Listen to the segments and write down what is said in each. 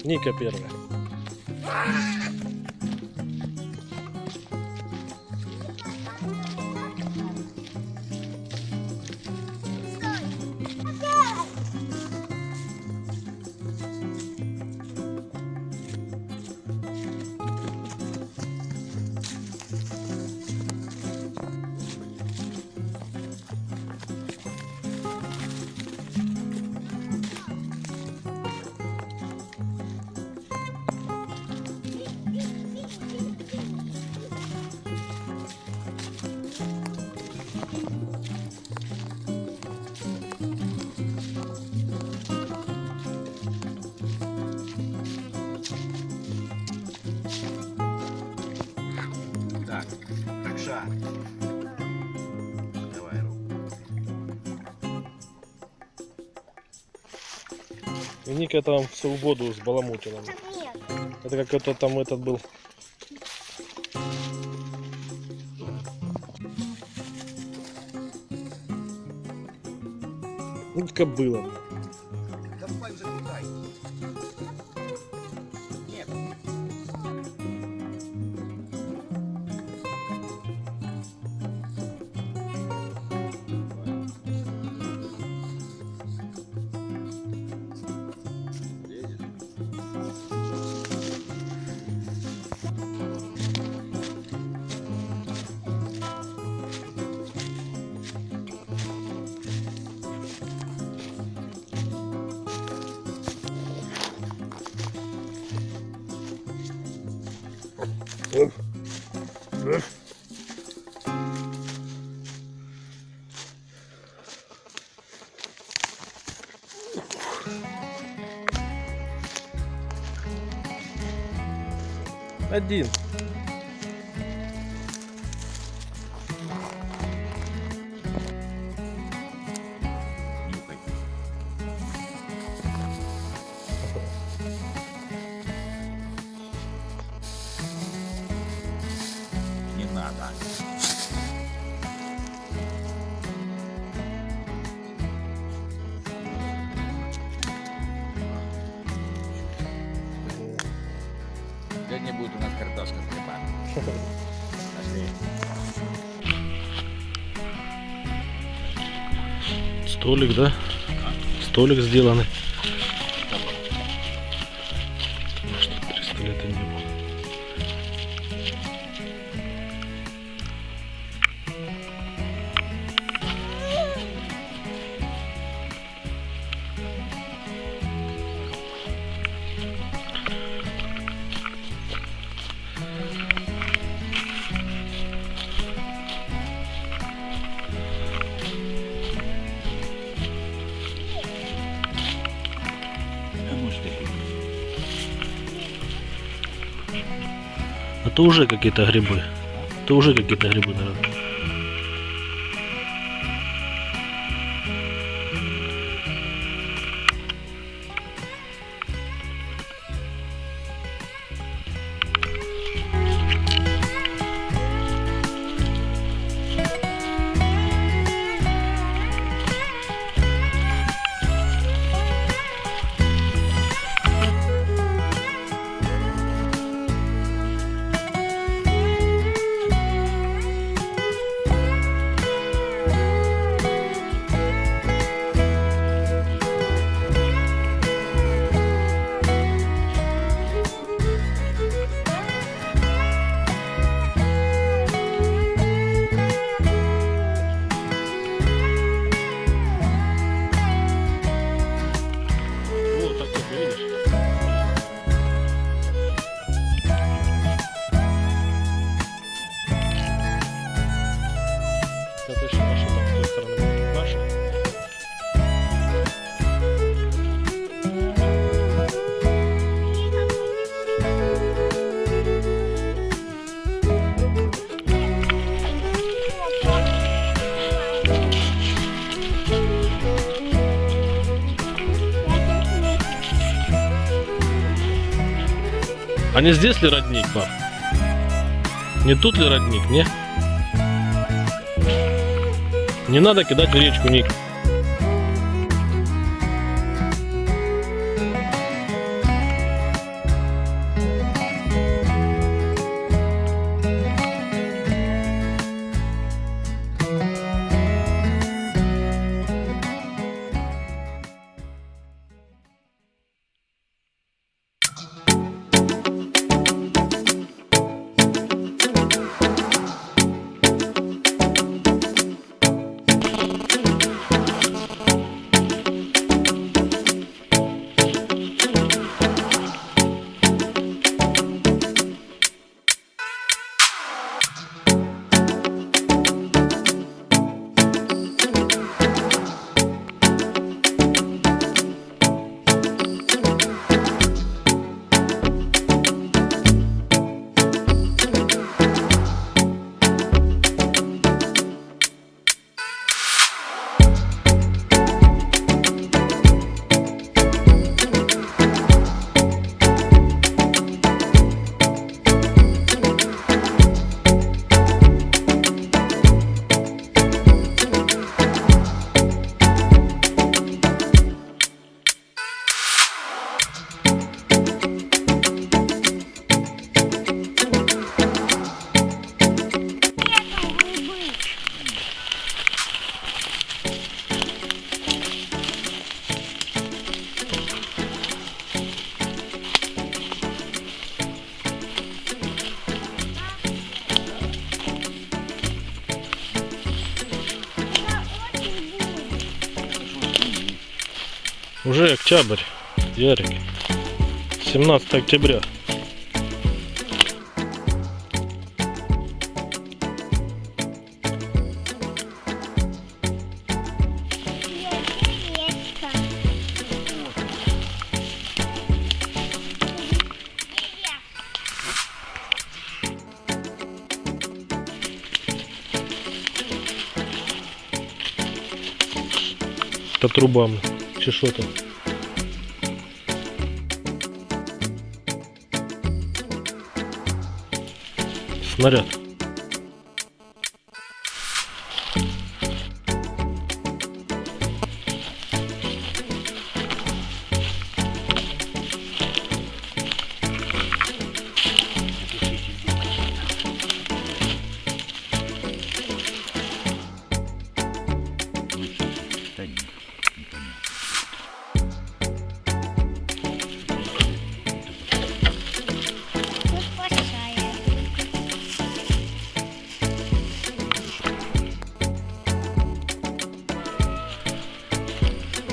Ника первая. Давай руку. И Ника там всю воду сбаламутила. Нет. Это как это там этот был. Ну, кобыла. Давай закрутай. Нет. Один. Нюхай. Не надо. Сегодня будет у нас картошка с грибами. Пошли. Столик, да? Столик сделанный. Может, 300 лет и не было. Это уже какие-то грибы. Это уже какие-то грибы, наверное. А не здесь ли родник, пап? Не тут ли родник, не? Не надо кидать в речку, Ник. Уже октябрь, Ярик. 17 октября. По трубам. Чи що там? Снаряд.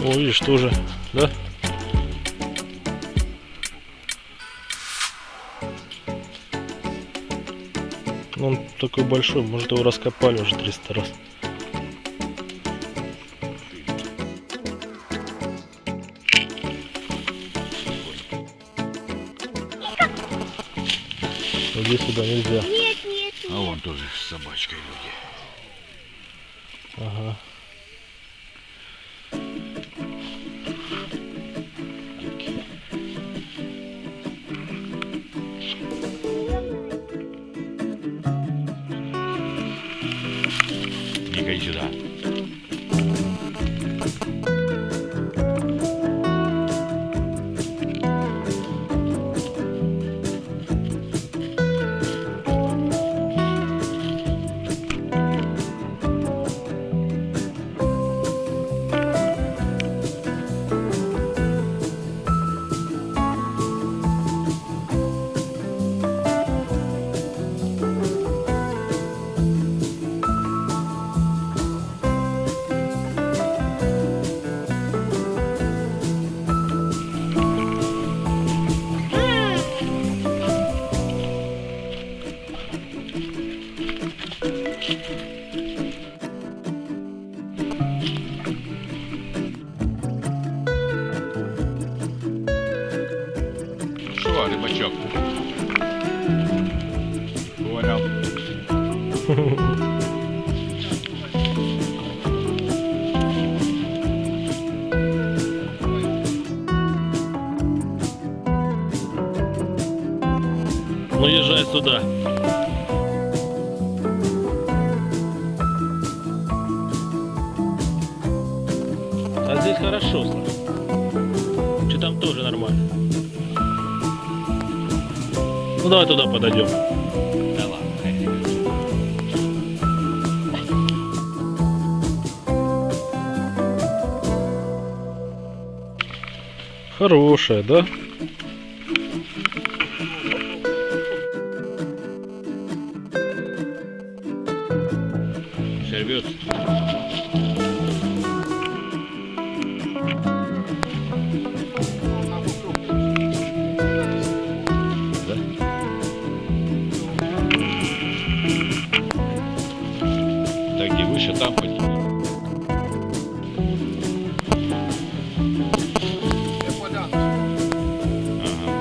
О, видишь, тоже, да? Он такой большой, может его раскопали уже 300 раз. Здесь сюда нельзя. Нет, нет, А вон тоже с собачкой люди. Ага. Ника, иди сюда. Шо, рыбачок? Понял. Ну езжай сюда. А здесь хорошо, Слав. Че там тоже нормально. Ну давай туда подойдем. Да ладно, хай. Хорошая, да? Все рвется. Так, где выше, там подними. Ага.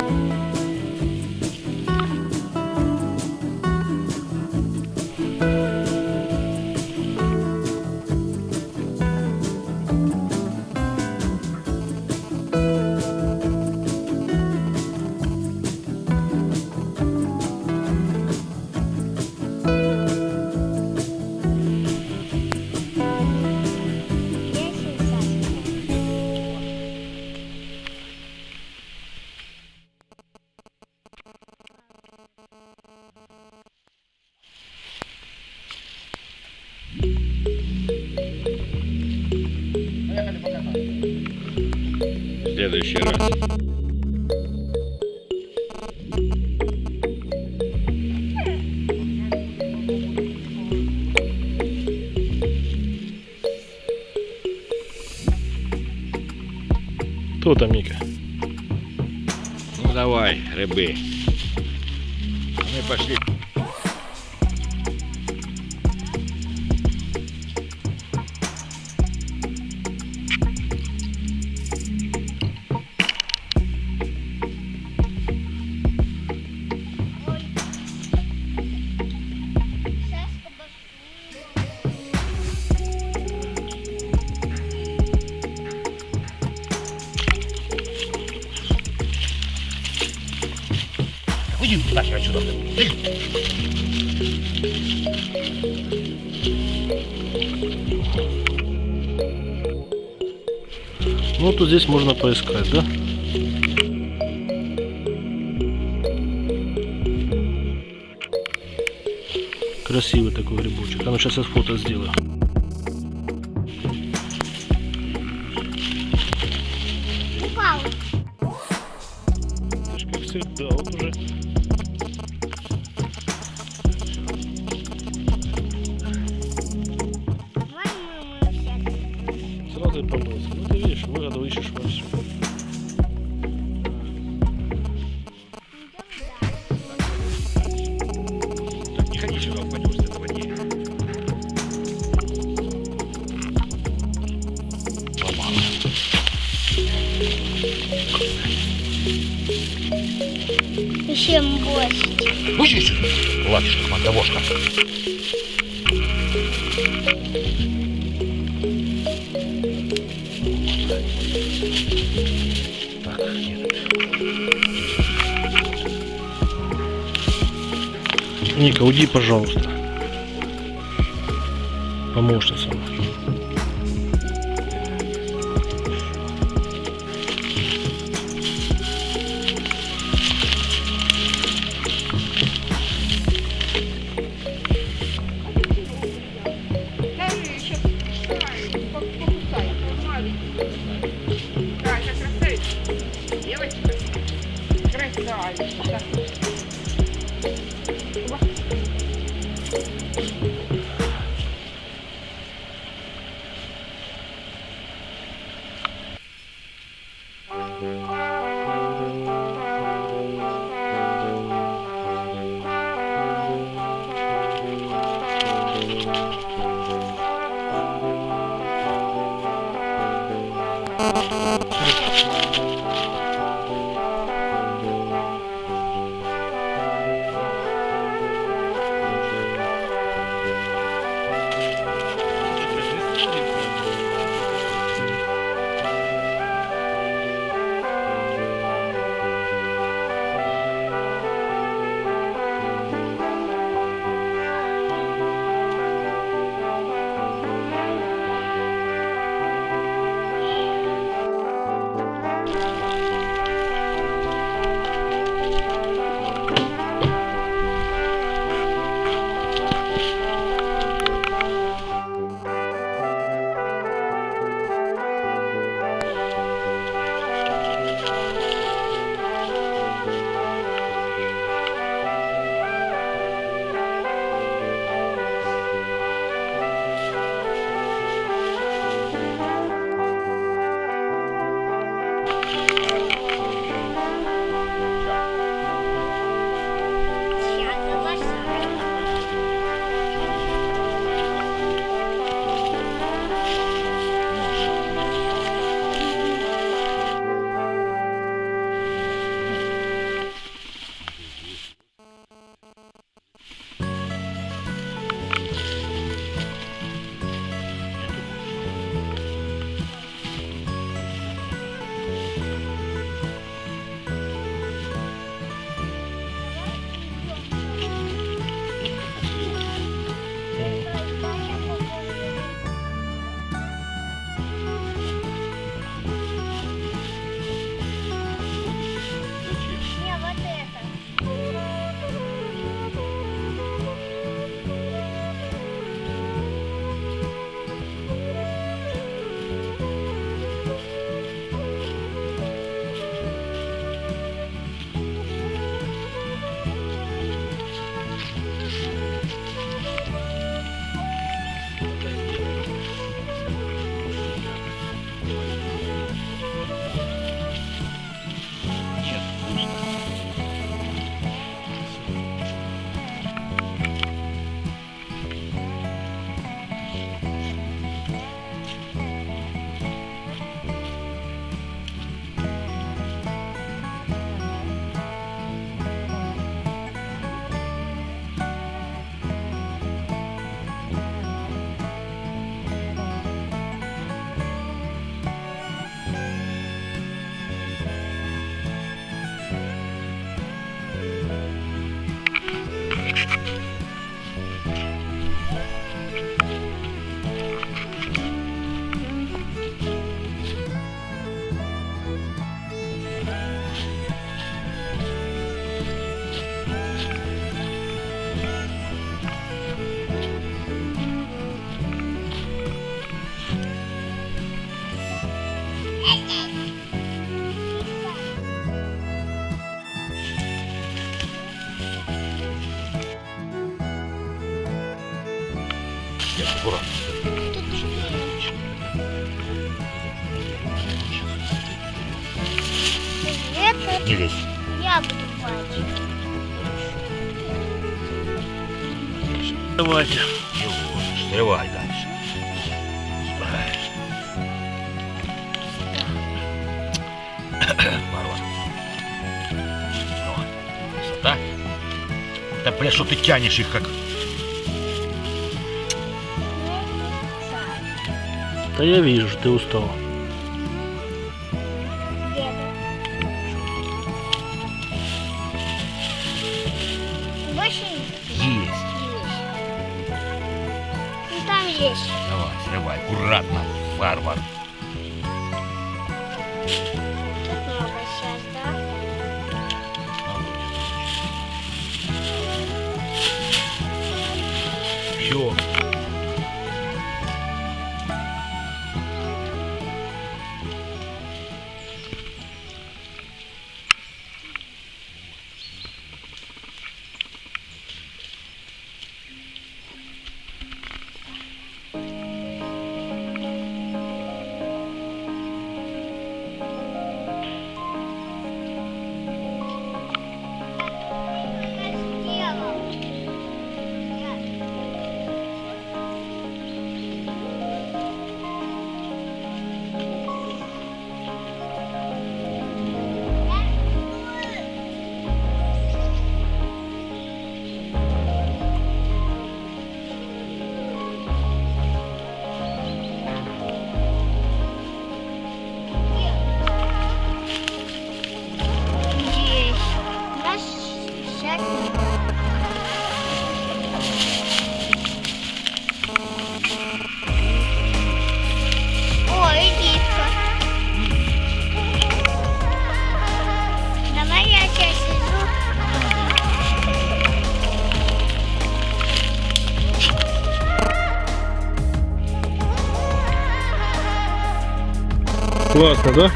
В следующий раз. Кто там, Ника? Ну давай, рыбы. Мы пошли. Уйди нахер отсюда. Ну, тут здесь можно поискать, да? Красивый такой грибочек. А ну, сейчас я фото сделаю. Упал. Это ж как всегда, вот уже. Давай мы все. Сразу и помылся. Ну, ты видишь, выгоду ищешь во всем. Так, не ходи сюда, упадешь, это воде. Ломала. Еще гость. Уйди сюда. Ладишка, мандавошка. Так, нет. Ника, уйди, пожалуйста. Помощница. Не лезь. Я буду бачити. Давайте. Не ложишь. Стревай дальше. Варвар. О, красота. Да, бля, что ты тянешь их как... Да я вижу, что ты устал. Деда. Больше Есть. ну, там есть. Давай, срывай. Аккуратно, варвар. Тут много сейчас, да? Все. Ой, Дитка. Давай я сейчас иду. Классно, да?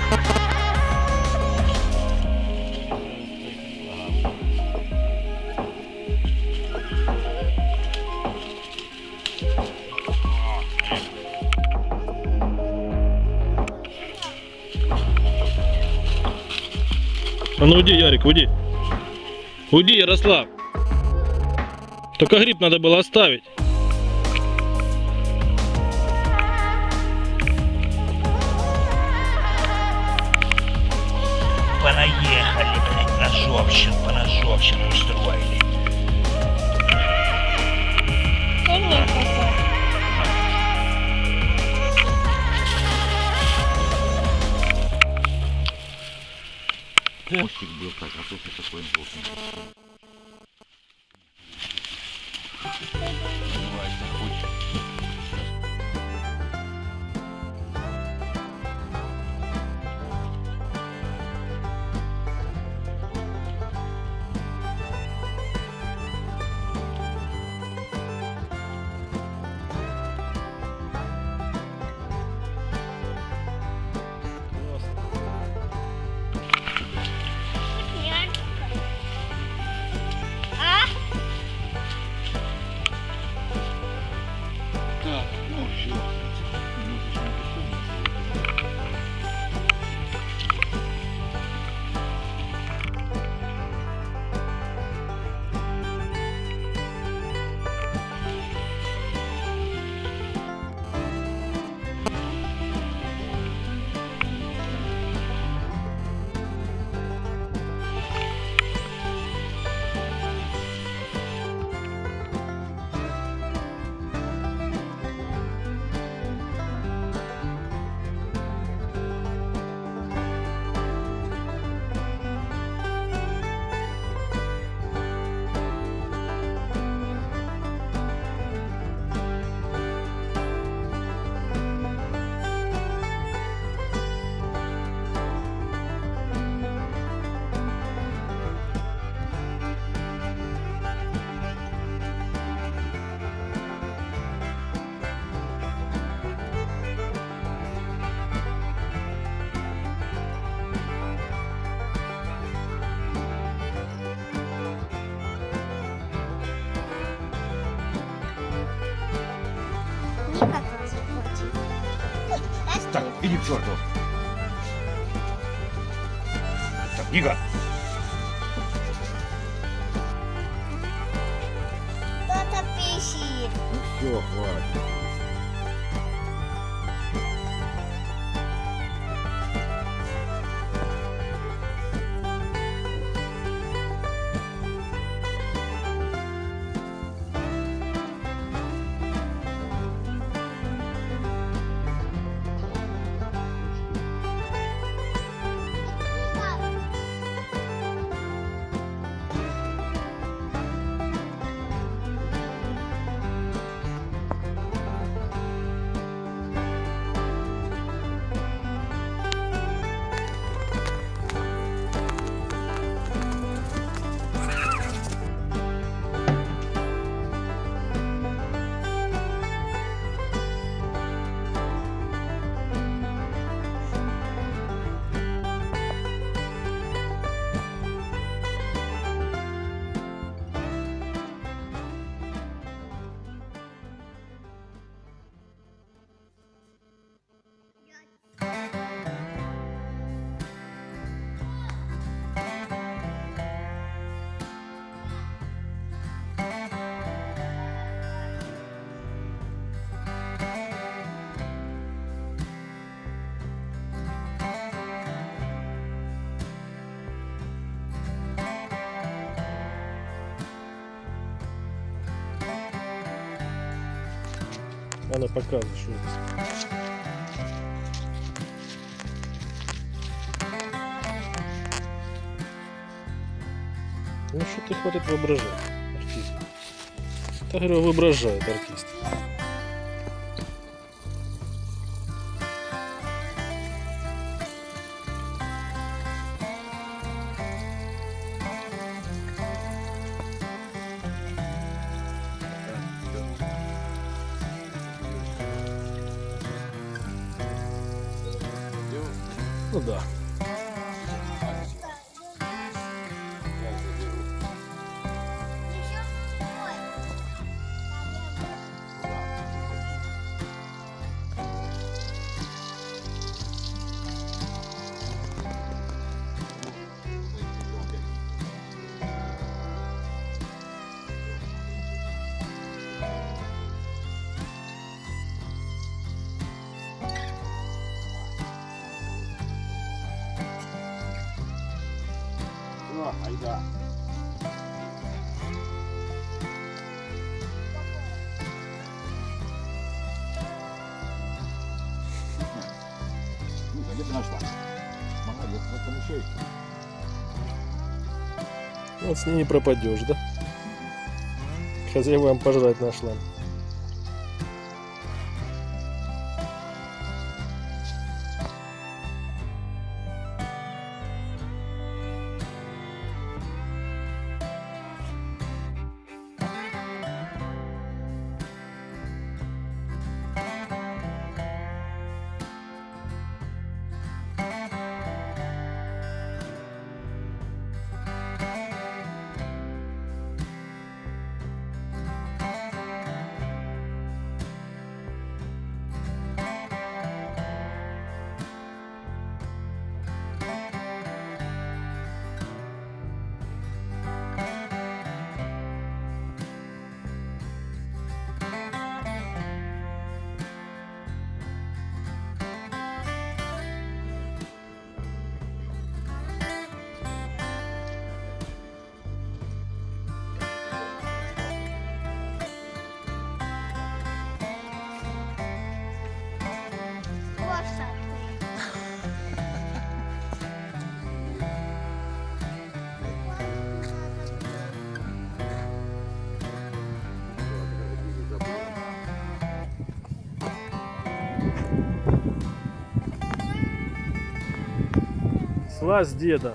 А ну уйди, Ярик, уйди. Уйди, Ярослав. Только гриб надо было оставить. Понаехали, блядь, поножовщину устроили. Да нет такого. Мостик был так, а тут и такой желтый. Называется путь. А? Так, ну все. Никак вас хочет. Так, иди к черту. Так, Иго. Кто-то пищит. Все, хватит. Она показывает, что здесь. Ну что ты хватит воображать, артист. Я говорю, воображает артист. Ну да. Айда. Ну, где ты нашла? Молодец, вот там еще есть. Вот с ней не пропадешь, да? Хозяевам пожрать нашла. Слазь деда.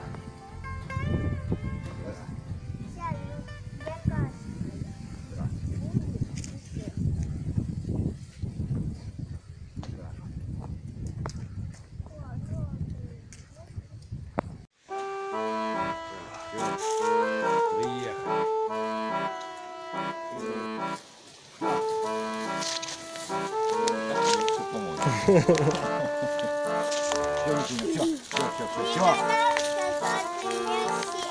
Все. Тата, неси.